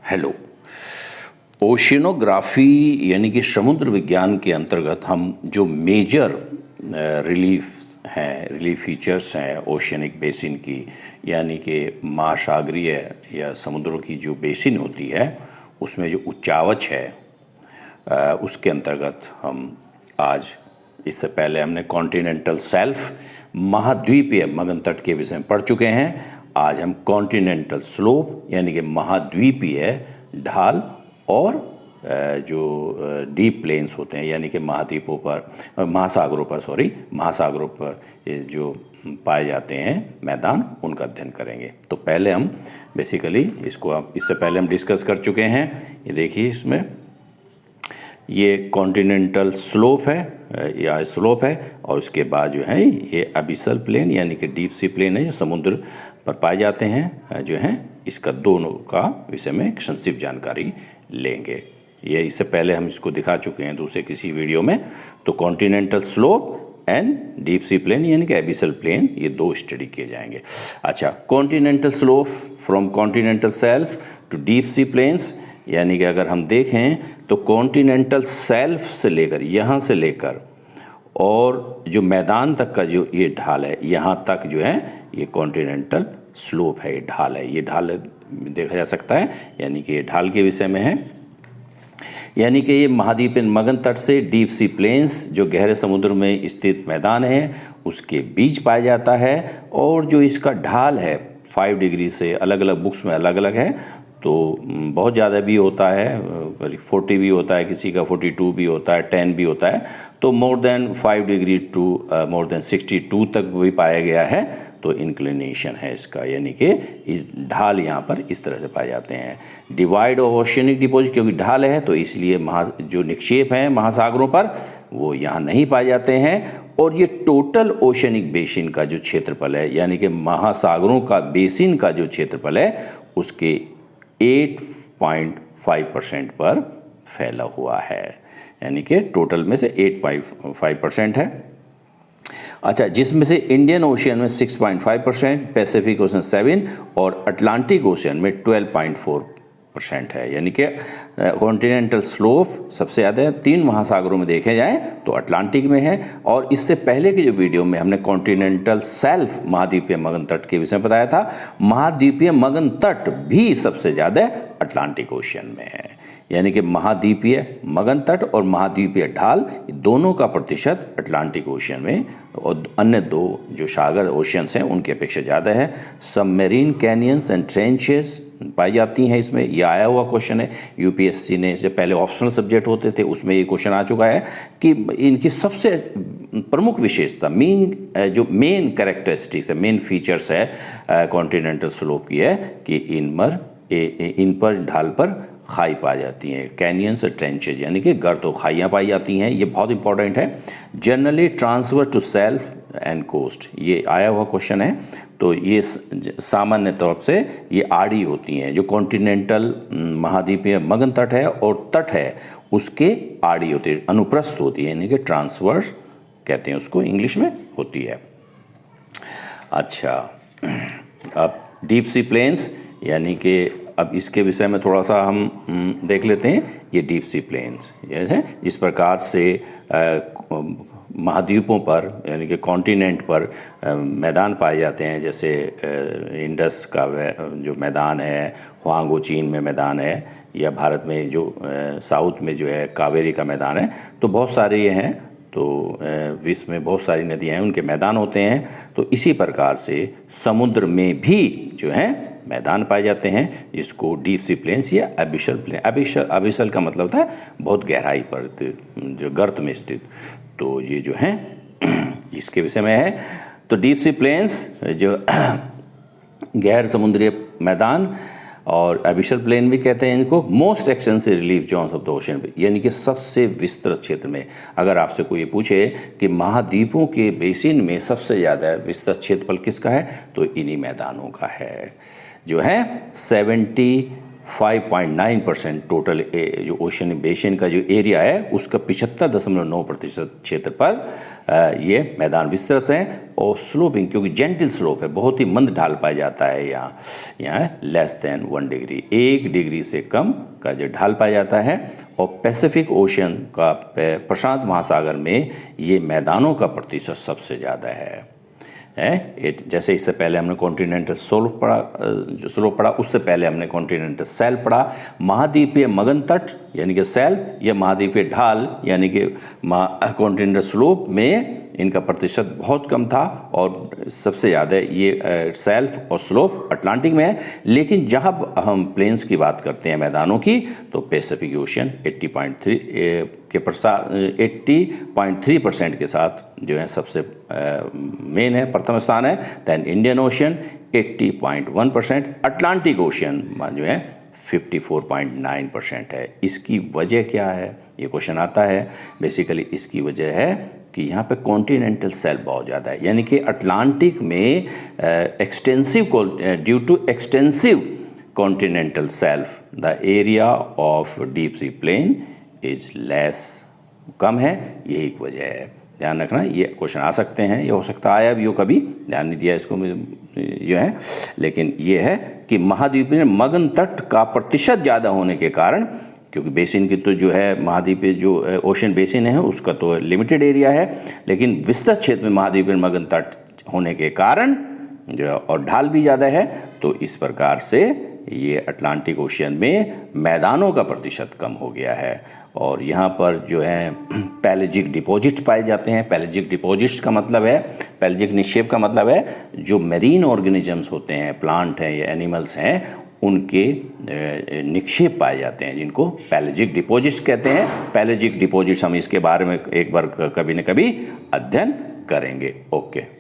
Hello. Oceanography यानी कि समुद्र विज्ञान के अंतर्गत हम जो मेजर रिलीफ फीचर्स हैं ओशियनिक बेसिन की, यानी कि महासागरीय या समुद्रों की जो बेसिन होती है उसमें जो उच्चावच है उसके अंतर्गत हम आज, इससे पहले हमने कॉन्टिनेंटल शेल्फ महाद्वीपीय मगन तट के विषय में पढ़ चुके हैं। आज हम कॉन्टिनेंटल स्लोप यानी कि महाद्वीपीय ढाल और जो डीप प्लेन्स होते हैं यानी कि महाद्वीपों पर महासागरों पर जो पाए जाते हैं मैदान, उनका अध्ययन करेंगे। तो पहले हम बेसिकली इससे पहले हम डिस्कस कर चुके हैं। ये देखिए, इसमें ये कॉन्टिनेंटल स्लोप है या स्लोप है, और उसके बाद जो है ये अबिसल प्लेन यानी कि डीप सी प्लेन है जो समुद्र पर पाए जाते हैं जो हैं। इसका दोनों का विषय में एक संक्षिप्त जानकारी लेंगे। ये इससे पहले हम इसको दिखा चुके हैं दूसरे किसी वीडियो में। तो continental slope and deep sea plain यानी कि एबिसल प्लेन, ये दो स्टडी किए जाएंगे। अच्छा, continental slope from continental shelf to deep sea plains, यानी कि अगर हम देखें तो कॉन्टिनेंटल शेल्फ से लेकर, यहाँ से लेकर और जो मैदान तक का जो ये ढाल है, यहाँ तक जो है ये कॉन्टिनेंटल स्लोप है, ये ढाल है। ये ढाल देखा जा सकता है, यानी कि ये ढाल के विषय में है। यानी कि ये महाद्वीपीय मगन तट से डीप सी प्लेन्स जो गहरे समुद्र में स्थित मैदान है उसके बीच पाया जाता है। और जो इसका ढाल है 5 डिग्री से, अलग अलग बुक्स में अलग अलग है, तो बहुत ज़्यादा भी होता है, 40 भी होता है, किसी का 42 भी होता है, 10 भी होता है। तो more than 5 degree to more than 62 तक भी पाया गया है। तो इंक्लिनेशन है इसका, यानी कि इस ढाल यहाँ पर इस तरह से पाए जाते हैं। डिवाइड ऑफ ओशियनिक डिपोजिट, क्योंकि ढाल है तो इसलिए जो निक्षेप हैं महासागरों पर वो यहाँ नहीं पाए जाते हैं। और ये टोटल ओशियनिक बेसिन का जो क्षेत्रफल है, यानी कि महासागरों का बेसिन का जो क्षेत्रफल है उसके 8.5% पर फैला हुआ है, यानी कि टोटल में से 8.5% है। अच्छा, जिसमें से इंडियन ओशियन में 6.5%, पैसिफिक ओशियन 7 और अटलांटिक ओशियन में 12.4% है। यानी कि कॉन्टिनेंटल स्लोप सबसे ज़्यादा है 3 महासागरों में देखे जाएं तो अटलांटिक में है। और इससे पहले के जो वीडियो में हमने कॉन्टिनेंटल शेल्फ महाद्वीपीय मगन तट के विषय में बताया था, महाद्वीपीय मगन तट भी सबसे ज़्यादा अटलांटिक ओशियन में है। यानी कि महाद्वीपीय मगन तट और महाद्वीपीय ढाल दोनों का प्रतिशत अटलांटिक ओशियन में और अन्य दो जो सागर ओशियंस हैं उनकी अपेक्षा ज़्यादा है। सबमरीन कैनियंस एंड ट्रेंचेस पाई जाती हैं इसमें। यह आया हुआ क्वेश्चन है, यूपीएससी ने जो पहले ऑप्शनल सब्जेक्ट होते थे उसमें ये क्वेश्चन आ चुका है कि इनकी सबसे प्रमुख विशेषता, मेन कैरेक्टरिस्टिक्स है, मेन फीचर्स है कॉन्टिनेंटल स्लोप की है कि इन पर ढाल पर खाई पाई जाती हैं, कैनियंस और ट्रेंचेज यानी कि गर्त और खाइयाँ पाई जाती हैं। ये बहुत इंपॉर्टेंट है। Generally transfer to shelf and coast, ये आया हुआ क्वेश्चन है। तो ये सामान्य तौर से ये आड़ी होती हैं, जो कॉन्टिनेंटल महाद्वीपीय मगन तट है और तट है उसके आड़ी होती है, अनुप्रस्थ होती है, यानी कि ट्रांसवर्स कहते हैं उसको इंग्लिश में होती है। अच्छा, अब डीप सी प्लेन्स, यानी कि अब इसके विषय में थोड़ा सा हम देख लेते हैं। ये डीप सी प्लेन्स जैसे जिस प्रकार से महाद्वीपों पर यानी कि कॉन्टिनेंट पर मैदान पाए जाते हैं, जैसे इंडस का जो मैदान है, हुआंगो चीन में मैदान है, या भारत में जो साउथ में जो है कावेरी का मैदान है। तो बहुत सारे ये हैं, तो विश्व में बहुत सारी नदियाँ हैं उनके मैदान होते हैं। तो इसी प्रकार से समुद्र में भी जो है मैदान पाए जाते हैं, जिसको डीप सी प्लेन्स या अबिसल प्लेन, अबिसल का मतलब होता है बहुत गहराई पर, जो गर्त में स्थित। तो ये जो है इसके विषय में है। तो डीप सी प्लेन्स जो गैर समुद्रीय मैदान, और अबिसल प्लेन भी कहते हैं इनको, most extensive relief zones of the ocean, यानी कि सबसे विस्तृत क्षेत्र में। अगर आपसे कोई ये पूछे कि महाद्वीपों के बेसिन में सबसे ज़्यादा विस्तृत क्षेत्रफल किसका है, तो इन्हीं मैदानों का है, जो है 5.9% टोटल जो ओशन बेसिन का जो एरिया है उसका 75.9% क्षेत्र पर ये मैदान विस्तृत हैं। और स्लोपिंग, क्योंकि जेंटल स्लोप है, बहुत ही मंद ढाल पाया जाता है यहाँ लेस देन 1 डिग्री, 1 डिग्री से कम का जो ढाल पाया जाता है। और पैसिफिक ओशन का, प्रशांत महासागर में ये मैदानों का प्रतिशत सबसे ज़्यादा है। जैसे इससे पहले हमने कॉन्टिनेंटल स्लोप पढ़ा, उससे पहले हमने कॉन्टिनेंटल शेल्फ पढ़ा। महाद्वीपीय मगन तट यानी कि शेल्फ या महाद्वीपीय ढाल यानी कि कॉन्टिनेंटल स्लोप में इनका प्रतिशत बहुत कम था और सबसे ज़्यादा ये शेल्फ और स्लोप अटलांटिक में है। लेकिन जहाँ हम प्लेन्स की बात करते हैं, मैदानों की, तो पैसिफिक ओशन 80.3% के साथ जो है सबसे मेन है, प्रथम स्थान है। Then Indian Ocean 80.1%, Atlantic Ocean जो है 54.9% है। इसकी वजह क्या है, ये क्वेश्चन आता है। बेसिकली इसकी वजह है कि यहाँ पे कॉन्टिनेंटल शेल्फ बहुत ज़्यादा है, यानी कि अटलांटिक में due to extensive continental shelf the area of deep sea plain is less, कम है, यही एक वजह है। ध्यान रखना, ये क्वेश्चन आ सकते हैं, ये हो सकता आया भी हो, कभी ध्यान नहीं दिया इसको जो है। लेकिन ये है कि महाद्वीप में मगन तट का प्रतिशत ज़्यादा होने के कारण, क्योंकि बेसिन की तो जो है महाद्वीप जो ओशन बेसिन है उसका तो लिमिटेड एरिया है, लेकिन विस्तृत क्षेत्र में महाद्वीप में मगन तट होने के कारण जो है और ढाल भी ज़्यादा है, तो इस प्रकार से ये अटलांटिक ओशन में मैदानों का प्रतिशत कम हो गया है। और यहाँ पर जो है पैलेजिक डिपॉजिट्स पाए जाते हैं। पैलेजिक डिपॉजिट्स का मतलब है, पैलेजिक निक्षेप का मतलब है जो मेरीन ऑर्गेनिजम्स होते हैं, प्लांट हैं या एनिमल्स हैं, उनके निक्षेप पाए जाते हैं, जिनको पैलेजिक डिपॉजिट्स कहते हैं। पैलेजिक डिपॉजिट्स हम इसके बारे में एक बार कभी न कभी अध्ययन करेंगे। ओके।